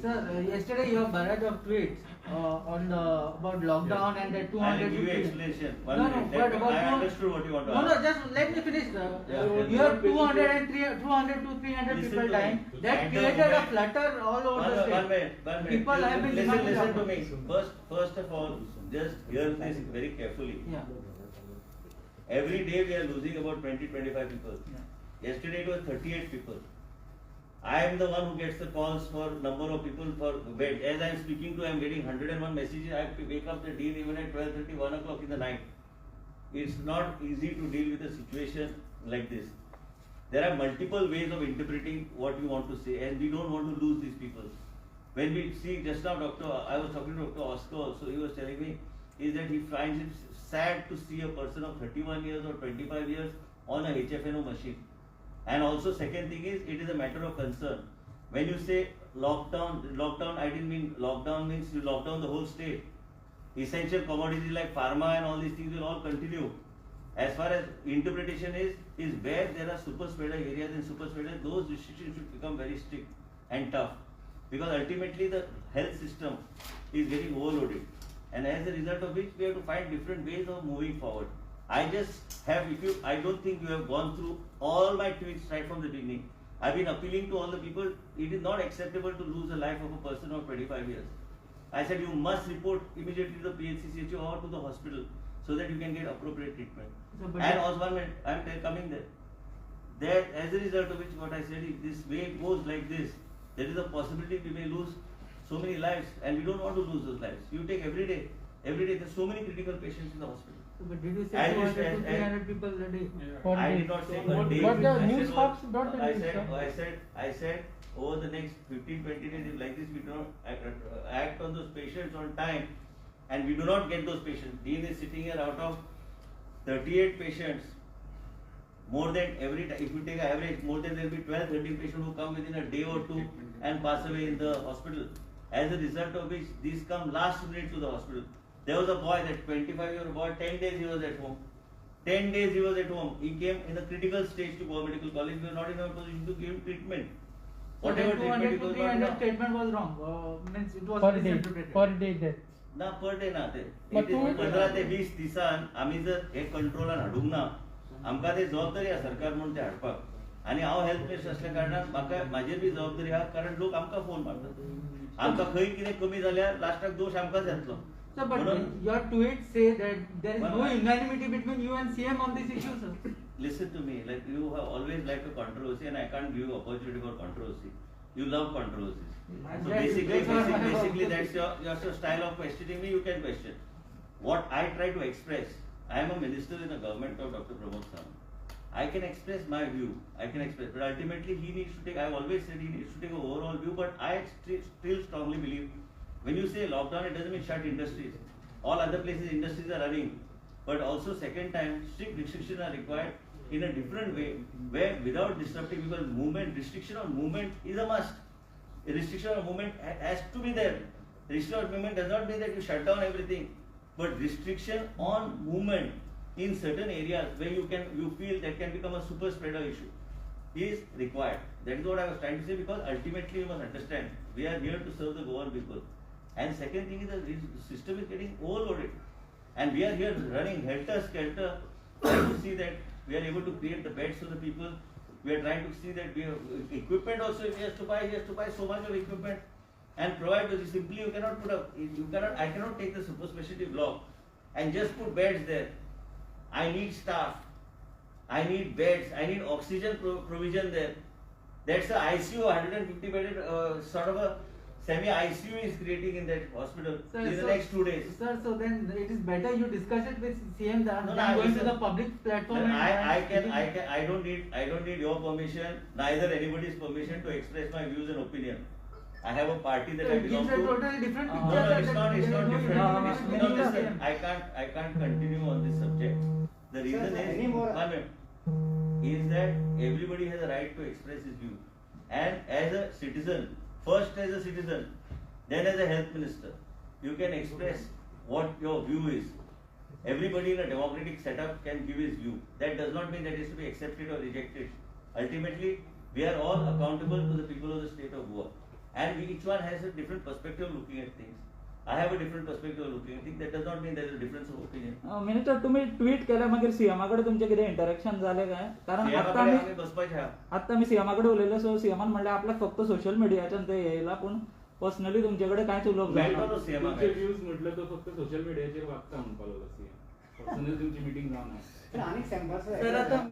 Sir, yesterday you have barrage of tweets on the about lockdown and the 200. I'll give you explanation. One No, minute. but about I understood what you want to no, ask. no, just let me finish. Yeah. You have 200 and 200 to 300 Listen people to dying. me. That At the created a moment- flutter all over the state. One minute. People have been demanding listen to lockdown. me. First of all, just hear this very carefully. Yeah. Every day we are losing about 20-25 people. Yeah. Yesterday it was 38 people. I am the one who gets the calls for number of people for bed. As I am speaking to, I am getting 101 messages. I have to wake up the dean even at 12:30, 1 o'clock in the night. It's not easy to deal with a situation like this. There are multiple ways of interpreting what you want to say, and we don't want to lose these people. When we see just now, I was talking to Dr. Oscar also, he was telling me is that he finds it sad to see a person of 31 years or 25 years on a HFNO machine. And also second thing is, it is a matter of concern. When you say lockdown, I didn't mean lockdown means you lock down the whole state. Essential commodities like pharma and all these things will all continue. As far as interpretation is where there are super spreader areas and super spreader, those restrictions should become very strict and tough. Because ultimately the health system is getting overloaded. And as a result of which we have to find different ways of moving forward. I don't think you have gone through all my tweets right from the beginning. I've been appealing to all the people, it is not acceptable to lose the life of a person of 25 years. I said you must report immediately to the PHCCHO or to the hospital so that you can get appropriate treatment. So, And also one minute, I am coming there. There, as a result of which what I said is, this way goes like this, there is a possibility we may lose so many lives, and we don't want to lose those lives. You take every day there's so many critical patients in the hospital. But did you say As you 200 said, to 300 people a day? I did not say per day. But the I news said talks what- not the news, sir. I said over the next 15-20 days, if like this we don't act on those patients on time, and we do not get those patients. Dean is sitting here out of 38 patients. More than every time, if you take an average, more than there will be 12-13 patients who come within a day or two and pass away in the hospital. As a result of which, these come last minute to the hospital. There was a boy, that 25-year-old boy, 10 days he was at home. 10 days he was at home. He came in a critical stage to Goa Medical College. We were not in a position to give him treatment. So Whatever then treatment 200 he to was 300 not statement was wrong. Means it was per day misinterpreted. death. ना per day ना ते But it is to- 15 ते 20 दिसान आम्ही जर हे कंट्रोलान हाडूंक ना आमकां ते जबाबदारी आसा सरकार म्हणून ते हाडपाक आनी हांव हेल्थ मिनिस्टर असल्या कारणान म्हाका म्हाजेर बी जबाबदारी आहा कारण लोक आमकां फोन मारतात आमकां खंय कितें कमी जाल्यार लास्टाक दोश आमकांच येतलो Sir, but म्हणून your tweets say that there is Well, no unanimity between you and CM on this issue, sir. listen to me, like you have always liked a controversy and I can't give you opportunity for controversy. You love controversies. So basically that's your style of questioning me, you can question. What I try to express, I am a minister in the government of Dr. Pramod Sawant. I can express my view, but ultimately he needs to take, I've always said he needs to take an overall view, but I still strongly believe, when you say lockdown, it doesn't mean shut industries. All other places industries are running. But also second time, strict restrictions are required in a different way, where without disrupting people's movement, restriction on movement is a must. A restriction on movement has to be there. Restriction on movement does not mean that you shut down everything, but restriction on movement in certain areas where you feel that can become a super spreader issue is required. That is what I was trying to say, because ultimately you must understand, we are here to serve the Goan people. And second thing is that the system is getting overloaded. And we are here running helter-skelter, trying to see that we are able to create the beds for the people. We are trying to see that we have equipment also. If he has to buy so much of equipment and provide those. Simply you cannot I cannot take the super specialty block and just put beds there. I need staff. I need beds. I need oxygen provision there. That's the ICU, 150 bedded sort of a semi-ICU is creating in that hospital in the next 2 days. Sir, so then it is better you discuss it with CM than No, going to the public platform. I don't need your permission, neither anybody's permission to express my views and opinion. I have a party that I belong to. It's a totally different No, picture. no, it's not different. No, No, listen, I can't continue on this subject. The reason is that everybody has a right to express his view. And as a citizen, first as a citizen, then as a health minister, you can express what your view is. Everybody in a democratic setup can give his view. That does not mean that it is to be accepted or rejected. Ultimately, we are all accountable to the people of the state of Goa. and each one has a different perspective of looking at things. I have a different perspective of looking at things. That does not mean there is a difference of opinion. Minister तुम्ही tweet केल्या मागीर सीएमाकडे तुमचे कितें interaction जालें काय? कारण आम्ही बसपाचे आहा. आता मी सीएमाकडे उलयलो, सो सीएमान म्हणलें आपल्याक फक्त सोशल मिडियाच्यान ते येयला, पूण पर्सनली तुमचे कांयच उलोवप जायना. तुमचे व्ह्यूज म्हटलं तो फक्त सोशल मीडियाचेर वागता म्हणपाक लागलो सीएम. पर्सनली तुमची मीटिंग जावना. सर आता